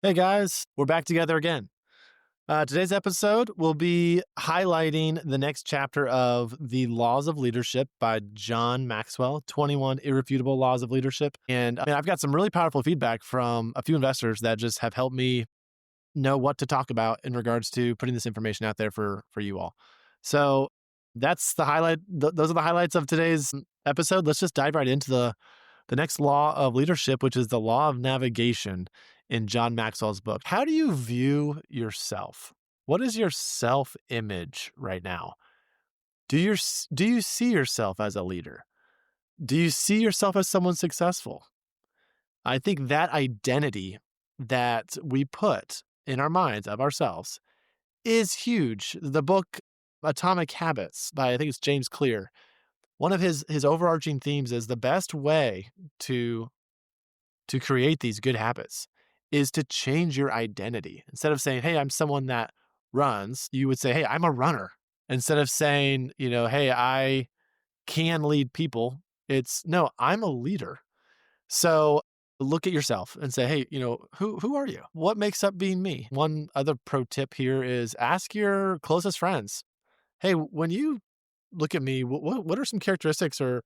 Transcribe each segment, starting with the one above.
Hey guys, we're back together again. Today's episode will be highlighting the next chapter of The Laws of Leadership by John Maxwell, 21 Irrefutable Laws of Leadership. And I've got some really powerful feedback from a few investors that just have helped me know what to talk about in regards to putting this information out there for you all. So that's the highlight. Those are the highlights of today's episode. Let's just dive right into the next law of leadership, which is the law of navigation in John Maxwell's book. How do you view yourself? What is your self-image right now? Do you see yourself as a leader? Do you see yourself as someone successful? I think that identity that we put in our minds of ourselves is huge. The book Atomic Habits by, I think it's James Clear, one of his overarching themes is the best way to create these good habits is to change your identity. Instead of saying, "Hey, I'm someone that runs," you would say, "Hey, I'm a runner." Instead of saying, "Hey, I can lead people," it's, "No, I'm a leader." So look at yourself and say, "Hey, who are you? What makes up being me?" One other pro tip here is ask your closest friends, "Hey, when you look at me, what are some characteristics or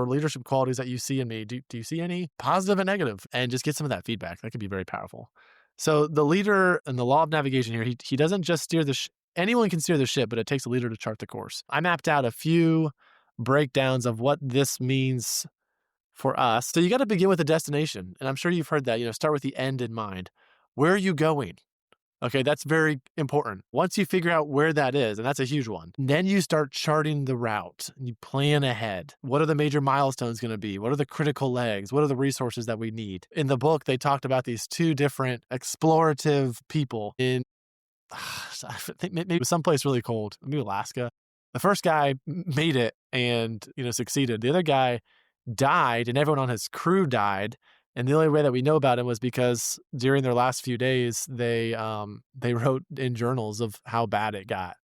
leadership qualities that you see in me? Do you see any positive and negative?" And just get some of that feedback. That could be very powerful. So the leader and the law of navigation here, he doesn't just steer anyone can steer the ship, but it takes a leader to chart the course. I mapped out a few breakdowns of what this means for us. So you got to begin with a destination. And I'm sure you've heard that, start with the end in mind. Where are you going? Okay, that's very important. Once you figure out where that is, and that's a huge one, then you start charting the route. You plan ahead. What are the major milestones going to be? What are the critical legs? What are the resources that we need? In the book, they talked about these two different explorative people in, I think maybe someplace really cold, maybe Alaska. The first guy made it and, succeeded. The other guy died and everyone on his crew died. And the only way that we know about him was because during their last few days, they wrote in journals of how bad it got.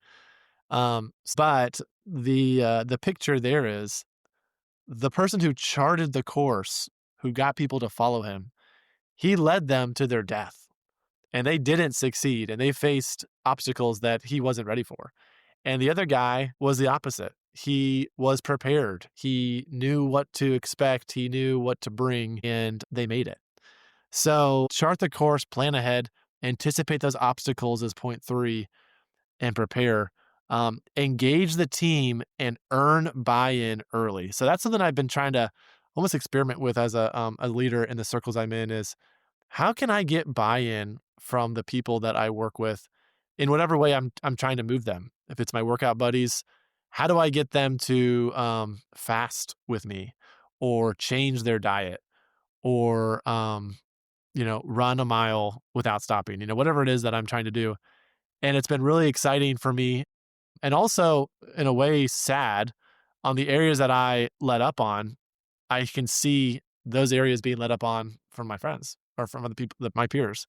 But the picture there is the person who charted the course, who got people to follow him. He led them to their death, and they didn't succeed, and they faced obstacles that he wasn't ready for. And the other guy was the opposite. He was prepared. He knew what to expect. He knew what to bring, and they made it. So chart the course, plan ahead, anticipate those obstacles as point 3, and prepare. Engage the team and earn buy-in early. So that's something I've been trying to almost experiment with as a leader in the circles I'm in is how can I get buy-in from the people that I work with in whatever way I'm trying to move them? If it's my workout buddies, how do I get them to fast with me or change their diet or run a mile without stopping, whatever it is that I'm trying to do. And it's been really exciting for me and also in a way sad on the areas that I let up on. I can see those areas being let up on from my friends or from other people, my peers.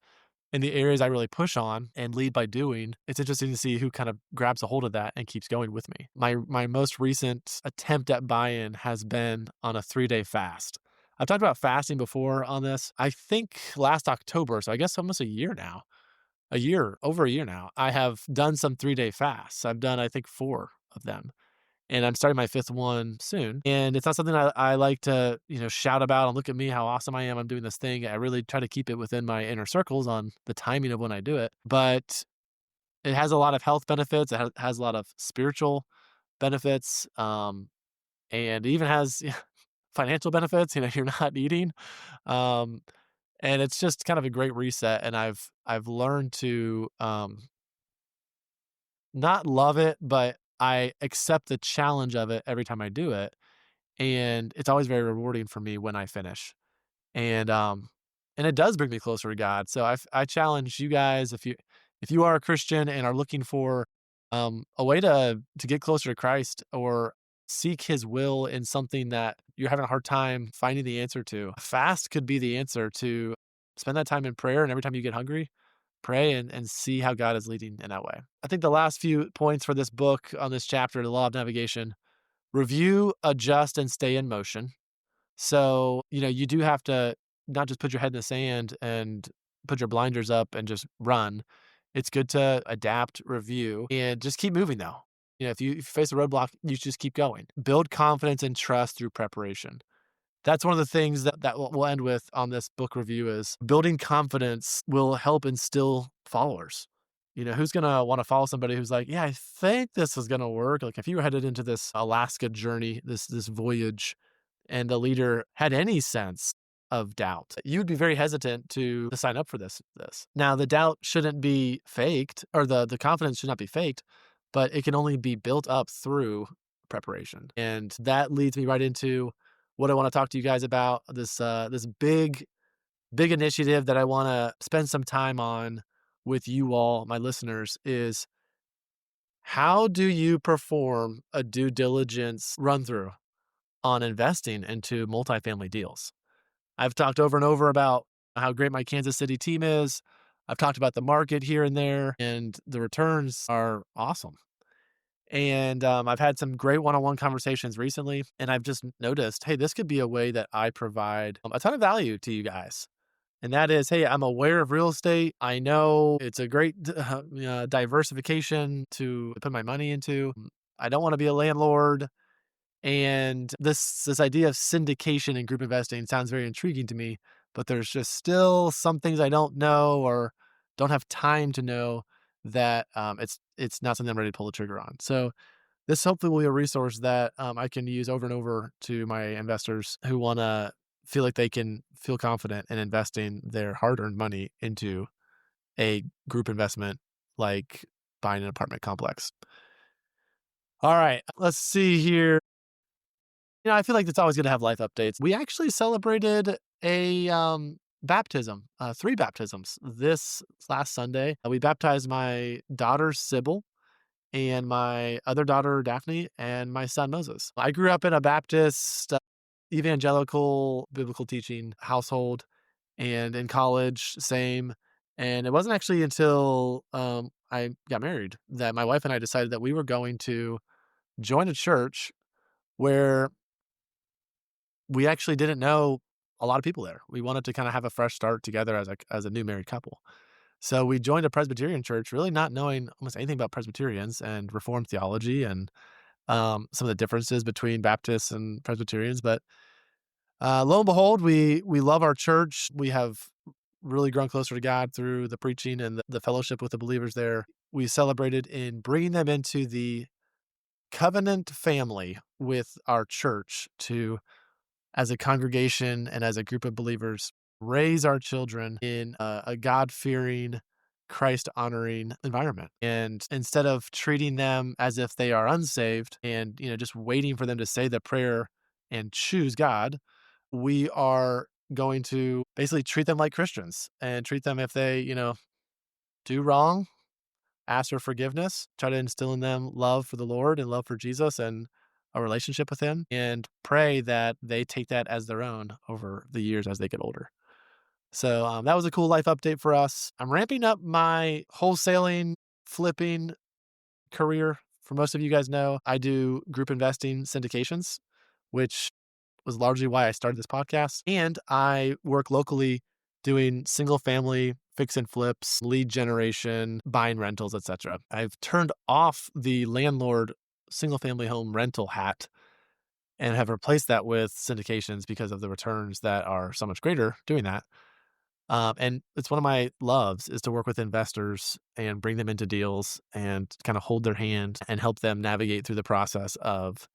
In the areas I really push on and lead by doing, it's interesting to see who kind of grabs a hold of that and keeps going with me. My most recent attempt at buy-in has been on a 3-day fast. I've talked about fasting before on this. I think last October, so I guess almost over a year now, I have done some 3-day fasts. I've done, I think, 4 of them. And I'm starting my 5th one soon. And it's not something I like to, shout about and look at me, how awesome I am. I'm doing this thing. I really try to keep it within my inner circles on the timing of when I do it. But it has a lot of health benefits. It has a lot of spiritual benefits. And it even has financial benefits. You're not eating. Um, and it's just kind of a great reset. And I've learned to not love it, but I accept the challenge of it every time I do it. And it's always very rewarding for me when I finish. And and it does bring me closer to God. So I challenge you guys if you are a Christian and are looking for a way to get closer to Christ or seek his will in something that you're having a hard time finding the answer to. Fast could be the answer to spend that time in prayer, and every time you get hungry, pray and see how God is leading in that way. I think the last few points for this book on this chapter, the law of navigation: review, adjust, and stay in motion. So, you do have to not just put your head in the sand and put your blinders up and just run. It's good to adapt, review, and just keep moving though. If you face a roadblock, you just keep going. Build confidence and trust through preparation. That's one of the things that we'll end with on this book review is building confidence will help instill followers. Who's going to want to follow somebody who's like, yeah, I think this is going to work. Like if you were headed into this Alaska journey, this voyage, and the leader had any sense of doubt, you'd be very hesitant to sign up for this. Now, the doubt shouldn't be faked, or the confidence should not be faked, but it can only be built up through preparation. And that leads me right into what I want to talk to you guys about, this big initiative that I want to spend some time on with you all, my listeners, is how do you perform a due diligence run through on investing into multifamily deals? I've talked over and over about how great my Kansas City team is. I've talked about the market here and there, and the returns are awesome. And I've had some great one-on-one conversations recently, and I've just noticed, hey, this could be a way that I provide a ton of value to you guys. And that is, hey, I'm aware of real estate. I know it's a great diversification to put my money into. I don't want to be a landlord. And this idea of syndication and group investing sounds very intriguing to me, but there's just still some things I don't know or don't have time to know that it's not something I'm ready to pull the trigger on. So this hopefully will be a resource that I can use over and over to my investors who want to feel like they can feel confident in investing their hard-earned money into a group investment like buying an apartment complex. All right, let's see here. I feel like it's always going to have life updates. We actually celebrated a baptism, 3 baptisms this last Sunday. We baptized my daughter, Sybil, and my other daughter, Daphne, and my son, Moses. I grew up in a Baptist, evangelical, biblical teaching household, and in college, same. And it wasn't actually until I got married that my wife and I decided that we were going to join a church where we actually didn't know a lot of people there. We wanted to kind of have a fresh start together as a new married couple. So we joined a Presbyterian church, really not knowing almost anything about Presbyterians and Reformed theology and some of the differences between Baptists and Presbyterians. But lo and behold, we love our church. We have really grown closer to God through the preaching and the fellowship with the believers there. We celebrated in bringing them into the covenant family with our church to, as a congregation and as a group of believers, raise our children in a God-fearing, Christ-honoring environment. And instead of treating them as if they are unsaved and, just waiting for them to say the prayer and choose God, we are going to basically treat them like Christians and treat them if they, do wrong, ask for forgiveness, try to instill in them love for the Lord and love for Jesus and a relationship with him, and pray that they take that as their own over the years as they get older. So that was a cool life update for us. I'm ramping up my wholesaling, flipping career. For most of you guys know, I do group investing syndications, which was largely why I started this podcast. And I work locally doing single family fix and flips, lead generation, buying rentals, etc. I've turned off the landlord single family home rental hat and have replaced that with syndications because of the returns that are so much greater doing that. And it's one of my loves is to work with investors and bring them into deals and kind of hold their hand and help them navigate through the process of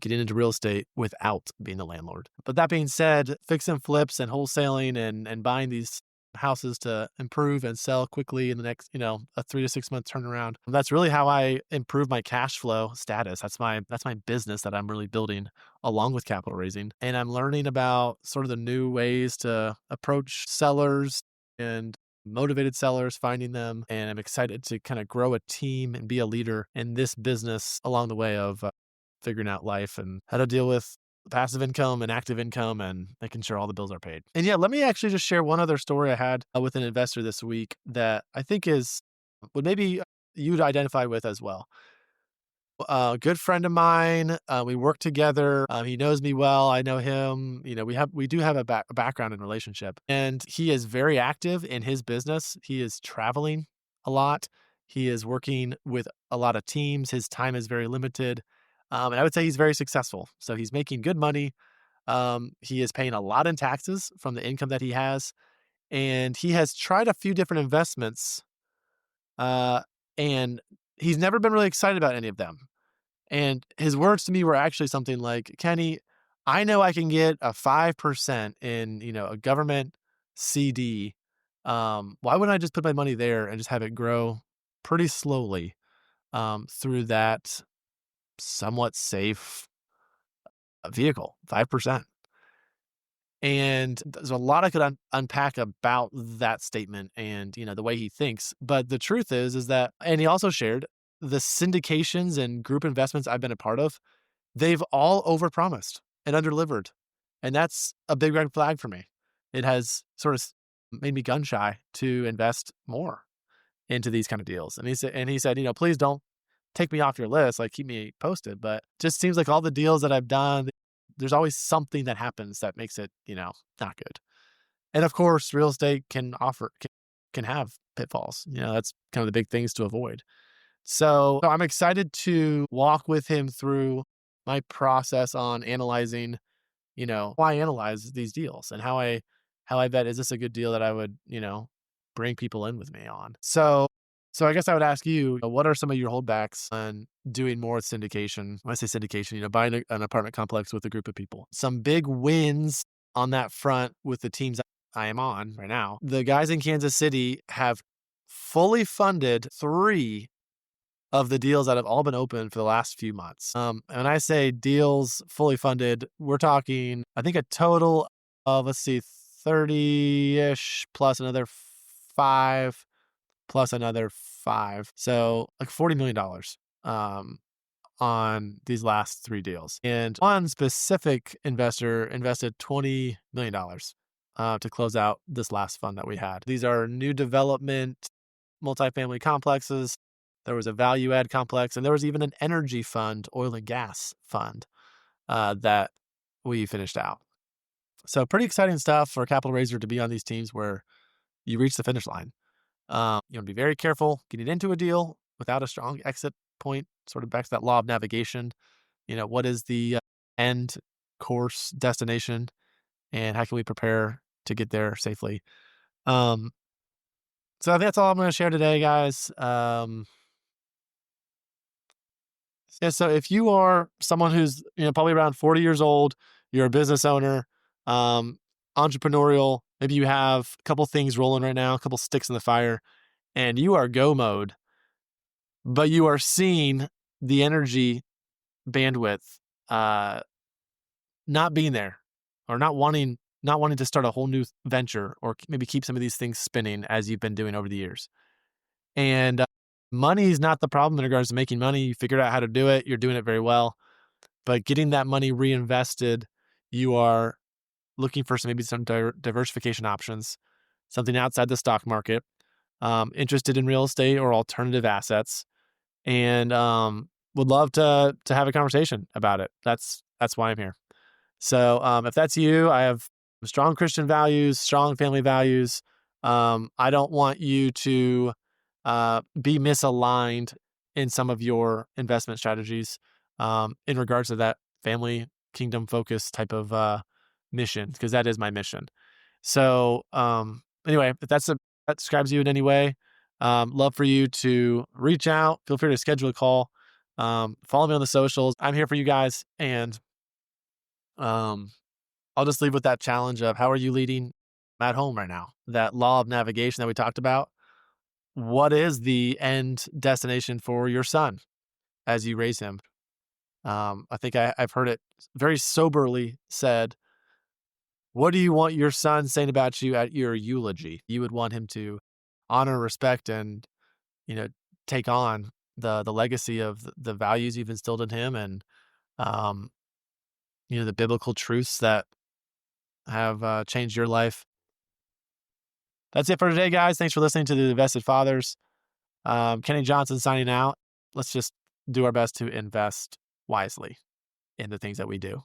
getting into real estate without being the landlord. But that being said, fix and flips and wholesaling and buying these houses to improve and sell quickly in the next, a 3 to 6 month turnaround. That's really how I improve my cash flow status. That's my business that I'm really building along with capital raising. And I'm learning about sort of the new ways to approach sellers and motivated sellers, finding them. And I'm excited to kind of grow a team and be a leader in this business along the way of figuring out life and how to deal with passive income and active income and making sure all the bills are paid. And yeah, let me actually just share one other story I had with an investor this week that I think would maybe you'd identify with as well. good friend of mine. We work together. He knows me well. I know him. We do have a background in relationship, and he is very active in his business. He is traveling a lot. He is working with a lot of teams. His time is very limited, and I would say he's very successful. So he's making good money. He is paying a lot in taxes from the income that he has, and he has tried a few different investments, uh, and he's never been really excited about any of them. And his words to me were actually something like, "Kenny, I know I can get a 5% in, a government CD. Why wouldn't I just put my money there and just have it grow pretty slowly through that somewhat safe vehicle, 5%?" And there's a lot I could unpack about that statement and, the way he thinks. But the truth is that, and he also shared the syndications and group investments I've been a part of, they've all overpromised and underdelivered. And that's a big red flag for me. It has sort of made me gun shy to invest more into these kind of deals. And he said, please don't take me off your list, like keep me posted. But just seems like all the deals that I've done, there's always something that happens that makes it, not good. And of course, real estate can have pitfalls. That's kind of the big things to avoid. So I'm excited to walk with him through my process on analyzing, why I analyze these deals and how I vet, is this a good deal that I would, bring people in with me on. So I guess I would ask you, what are some of your holdbacks on doing more syndication? When I say syndication, buying an apartment complex with a group of people. Some big wins on that front with the teams I am on right now. The guys in Kansas City have fully funded 3 of the deals that have all been open for the last few months. And when I say deals fully funded, we're talking, I think, a total of, 30-ish plus another 5 plus another 5. So like $40 million on these last 3 deals. And one specific investor invested $20 million to close out this last fund that we had. These are new development multifamily complexes. There was a value add complex, and there was even an energy fund, oil and gas fund, that we finished out. So pretty exciting stuff for a capital raiser to be on these teams where you reach the finish line. You want to be very careful getting into a deal without a strong exit point, sort of back to that law of navigation. What is the end course destination, and how can we prepare to get there safely? So I think that's all I'm going to share today, guys. Yeah, so if you are someone who's probably around 40 years old, you're a business owner, entrepreneurial, maybe you have a couple things rolling right now, a couple sticks in the fire, and you are go mode, but you are seeing the energy bandwidth not being there, or not wanting to start a whole new venture, or maybe keep some of these things spinning as you've been doing over the years. And money is not the problem in regards to making money. You figured out how to do it. You're doing it very well. But getting that money reinvested, you are looking for maybe some diversification options, something outside the stock market, interested in real estate or alternative assets, and would love to have a conversation about it. That's why I'm here. So if that's you, I have strong Christian values, strong family values. I don't want you to be misaligned in some of your investment strategies in regards to that family kingdom focus type of mission, because that is my mission. So anyway, if that describes you in any way, love for you to reach out. Feel free to schedule a call. Follow me on the socials. I'm here for you guys. And I'll just leave with that challenge of, how are you leading at home right now? That law of navigation that we talked about. What is the end destination for your son as you raise him? I think I've heard it very soberly said, what do you want your son saying about you at your eulogy? You would want him to honor, respect, and, take on the legacy of the values you've instilled in him, and, the biblical truths that have changed your life. That's it for today, guys. Thanks for listening to the Invested Fathers. Kenny Johnson signing out. Let's just do our best to invest wisely in the things that we do.